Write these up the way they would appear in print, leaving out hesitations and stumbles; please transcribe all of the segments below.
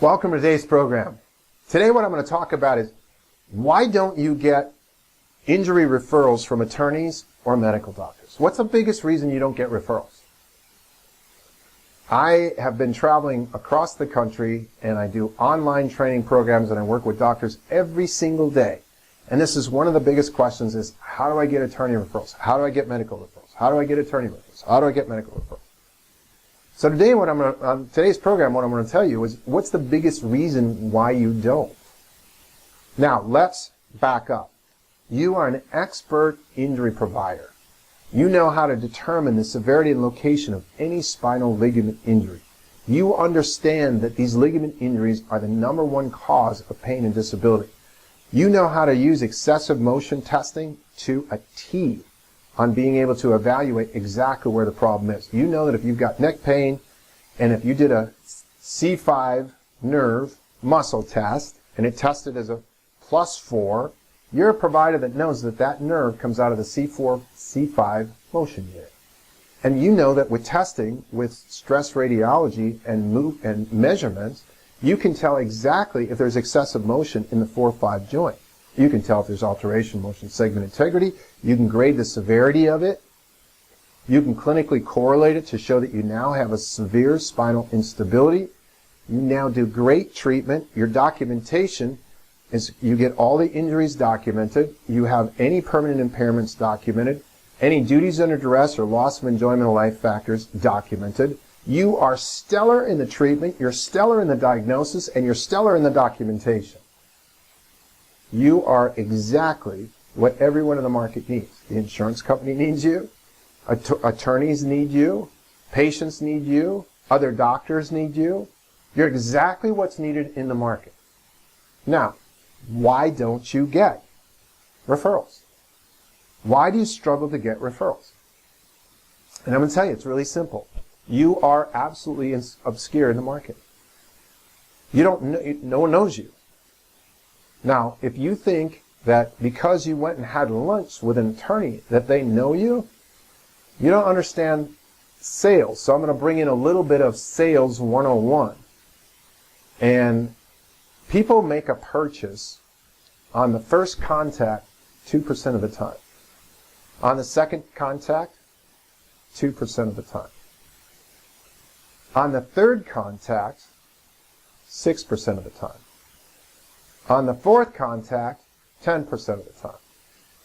Welcome to today's program. Today what I'm going to talk about is why don't you get injury referrals from attorneys or medical doctors? What's the biggest reason you don't get referrals? I have been traveling across the country and I do online training programs and I work with doctors every single day. And this is one of the biggest questions is how do I get attorney referrals? How do I get medical referrals? How do I get attorney referrals? How do I get medical referrals? So today, on today's program, what I'm going to tell you is what's the biggest reason why you don't. Now, let's back up. You are an expert injury provider. You know how to determine the severity and location of any spinal ligament injury. You understand that these ligament injuries are the #1 cause of pain and disability. You know how to use excessive motion testing to a T on being able to evaluate exactly where the problem is. You know that if you've got neck pain and if you did a C5 nerve muscle test and it tested as a +4, you're a provider that knows that that nerve comes out of the C4, C5 motion unit. And you know that with testing, with stress radiology and measurements, you can tell exactly if there's excessive motion in the 4-5 joint. You can tell if there's alteration, motion segment integrity. You can grade the severity of it. You can clinically correlate it to show that you now have a severe spinal instability. You now do great treatment. Your documentation is you get all the injuries documented. You have any permanent impairments documented. Any duties under duress or loss of enjoyment of life factors documented. You are stellar in the treatment. You're stellar in the diagnosis. And you're stellar in the documentation. You are exactly what everyone in the market needs. The insurance company needs you. Attorneys need you. Patients need you. Other doctors need you. You're exactly what's needed in the market. Now, why don't you get referrals? Why do you struggle to get referrals? And I'm going to tell you, it's really simple. You are absolutely obscure in the market. You don't know, no one knows you. Now, if you think that because you went and had lunch with an attorney that they know you, you don't understand sales. So I'm going to bring in a little bit of sales 101. And people make a purchase on the first contact 2% of the time. On the second contact, 2% of the time. On the third contact, 6% of the time. On the fourth contact, 10% of the time.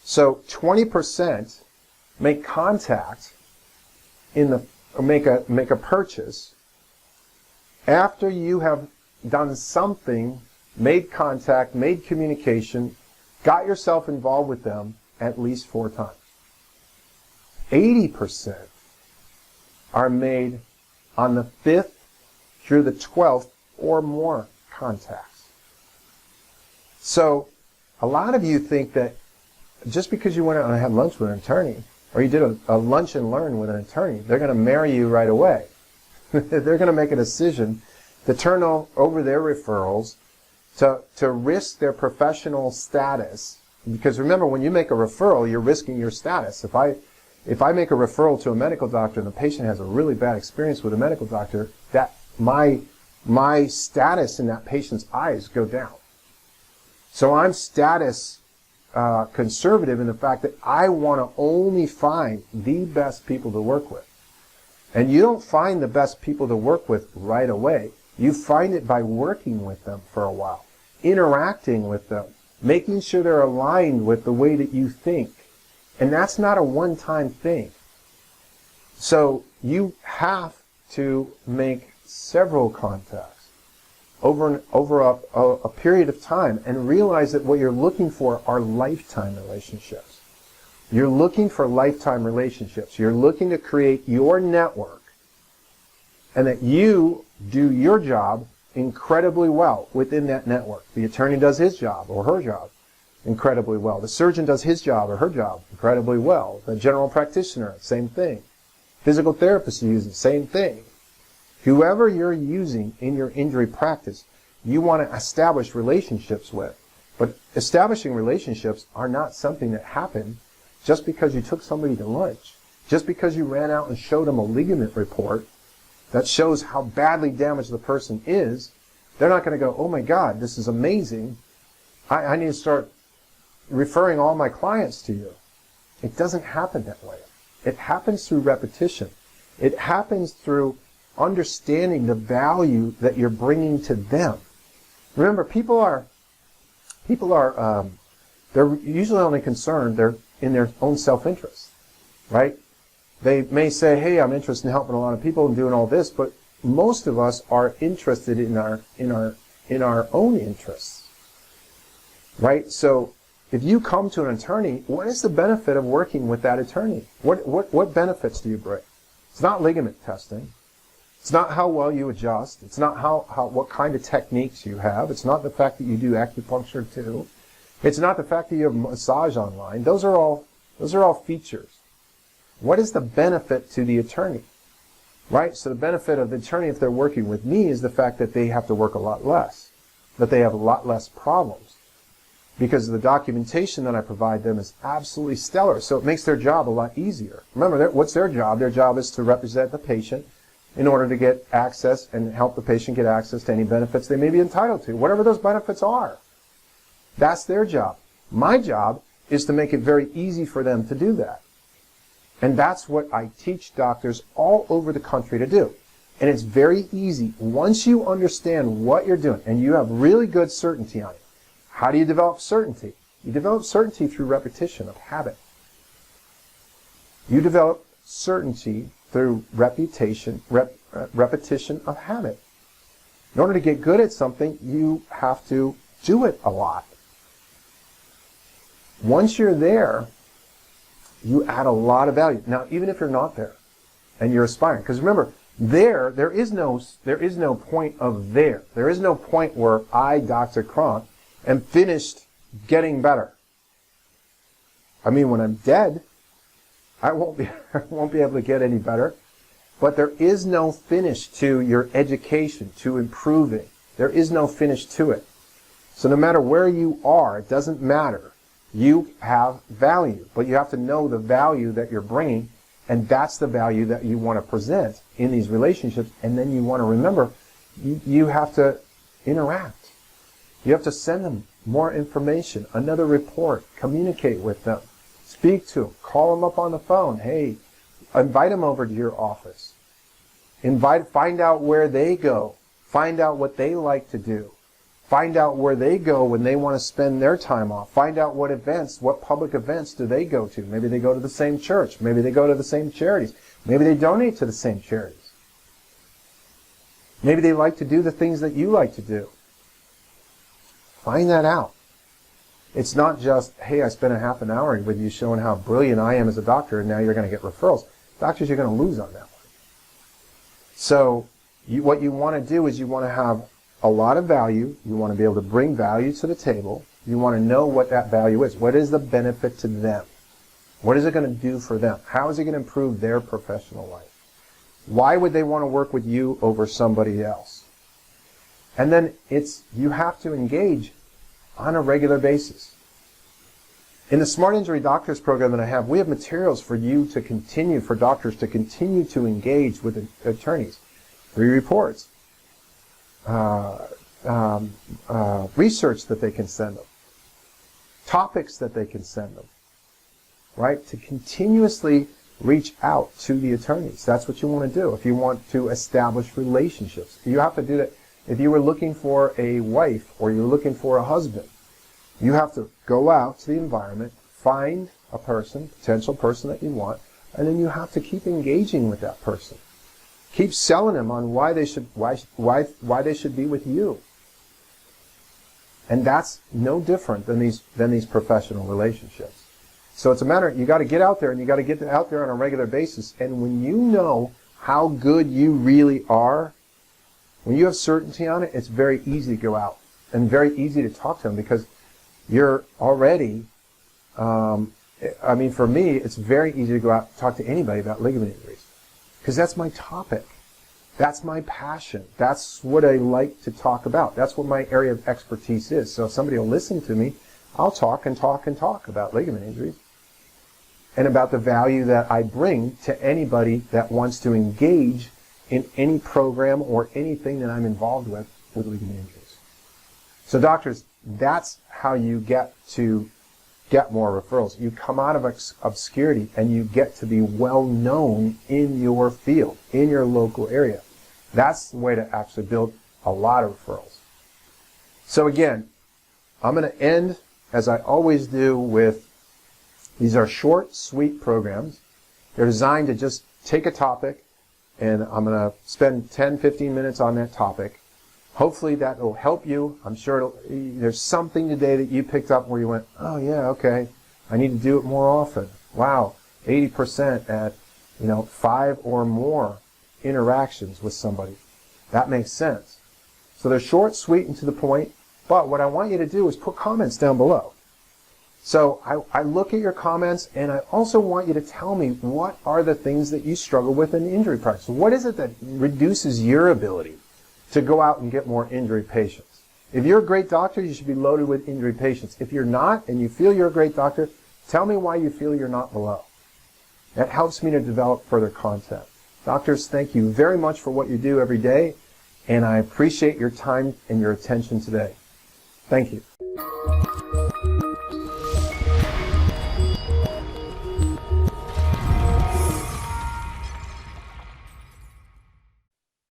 So 20% make contact or make a purchase after you have done something, made contact, made communication, got yourself involved with them at least 4 times. 80% are made on the 5th through the 12th or more contacts. So a lot of you think that just because you went out and had lunch with an attorney, or you did a lunch and learn with an attorney, they're going to marry you right away. They're going to make a decision to turn over their referrals, to risk their professional status. Because remember, when you make a referral, you're risking your status. If I make a referral to a medical doctor and the patient has a really bad experience with a medical doctor, that my status in that patient's eyes go down. So I'm status conservative in the fact that I want to only find the best people to work with. And you don't find the best people to work with right away. You find it by working with them for a while, interacting with them, making sure they're aligned with the way that you think. And that's not a one-time thing. So you have to make several contacts over a period of time and realize that what you're looking for are lifetime relationships. You're looking for lifetime relationships. You're looking to create your network and that you do your job incredibly well within that network. The attorney does his job or her job incredibly well. The surgeon does his job or her job incredibly well. The general practitioner, same thing. Physical therapist uses the same thing. Whoever you're using in your injury practice, you want to establish relationships with. But establishing relationships are not something that happen just because you took somebody to lunch, just because you ran out and showed them a ligament report that shows how badly damaged the person is, They're not going to go, oh my God, this is amazing. I need to start referring all my clients to you. It doesn't happen that way. It happens through repetition. It happens through understanding the value that you're bringing to them. Remember, people are they're usually only concerned, they're in their own self-interest, right? They may say, hey, I'm interested in helping a lot of people and doing all this, but most of us are interested in our own interests, right? So if you come to an attorney, what is the benefit of working with that attorney? What benefits do you bring? It's not ligament testing. It's not how well you adjust. It's not what kind of techniques you have. It's not the fact that you do acupuncture too. It's not the fact that you have massage online. Those are all features. What is the benefit to the attorney? Right? So the benefit of the attorney, if they're working with me, is the fact that they have to work a lot less, that they have a lot less problems, because the documentation that I provide them is absolutely stellar. So it makes their job a lot easier. Remember, what's their job? Their job is to represent the patient in order to get access and help the patient get access to any benefits they may be entitled to, whatever those benefits are. That's their job. My job is to make it very easy for them to do that. And that's what I teach doctors all over the country to do. And it's very easy. Once you understand what you're doing and you have really good certainty on it, how do you develop certainty? You develop certainty through repetition of habit. You develop certainty through repetition of habit. In order to get good at something, you have to do it a lot. Once you're there, you add a lot of value. Now, even if you're not there and you're aspiring, because remember, there is no point of there. There is no point where I, Dr. Cronk, am finished getting better. I mean, when I'm dead, I won't be able to get any better. But there is no finish to your education, to improving. There is no finish to it. So no matter where you are, it doesn't matter. You have value, but you have to know the value that you're bringing, and that's the value that you want to present in these relationships. And then you want to remember, you have to interact. You have to send them more information, another report, communicate with them, speak to them, call them up on the phone. Hey, invite them over to your office. Find out where they go. Find out what they like to do. Find out where they go when they want to spend their time off. Find out what public events do they go to. Maybe they go to the same church. Maybe they go to the same charities. Maybe they donate to the same charities. Maybe they like to do the things that you like to do. Find that out. It's not just, hey, I spent a half an hour with you showing how brilliant I am as a doctor, and now you're going to get referrals. Doctors, you're going to lose on that one. So what you want to do is you want to have a lot of value. You want to be able to bring value to the table. You want to know what that value is. What is the benefit to them? What is it going to do for them? How is it going to improve their professional life? Why would they want to work with you over somebody else? And then you have to engage on a regular basis. In the Smart Injury Doctors program that I have, we have materials for doctors to continue to engage with attorneys. Free reports. Research that they can send them, topics that they can send them, right? To continuously reach out to the attorneys. That's what you want to do. If you want to establish relationships, you have to do that. If you were looking for a wife or you're looking for a husband, you have to go out to the environment, find a potential person that you want, and then you have to keep engaging with that person. Keep selling them on why they should be with you. And that's no different than these professional relationships. So it's a matter, you got to get out there, and you got to get out there on a regular basis. And when you know how good you really are, when you have certainty on it, it's very easy to go out and very easy to talk to them, because you're already, for me, it's very easy to go out and talk to anybody about ligament injuries, because that's my topic. That's my passion. That's what I like to talk about. That's what my area of expertise is. So if somebody will listen to me, I'll talk and talk and talk about ligament injuries and about the value that I bring to anybody that wants to engage in any program or anything that I'm involved with with legal injuries. So doctors, that's how you get more referrals. You come out of obscurity and you get to be well known in your field, in your local area. That's the way to actually build a lot of referrals. So again, I'm going to end, as I always do, with these are short, sweet programs. They're designed to just take a topic, and I'm going to spend 10, 15 minutes on that topic. Hopefully that will help you. I'm sure there's something today that you picked up where you went, oh yeah, okay, I need to do it more often. Wow, 80% at 5 or more interactions with somebody. That makes sense. So they're short, sweet, and to the point, but what I want you to do is put comments down below. So I look at your comments, and I also want you to tell me what are the things that you struggle with in injury practice. What is it that reduces your ability to go out and get more injury patients? If you're a great doctor, you should be loaded with injury patients. If you're not, and you feel you're a great doctor, tell me why you feel you're not below. That helps me to develop further content. Doctors, thank you very much for what you do every day, and I appreciate your time and your attention today. Thank you.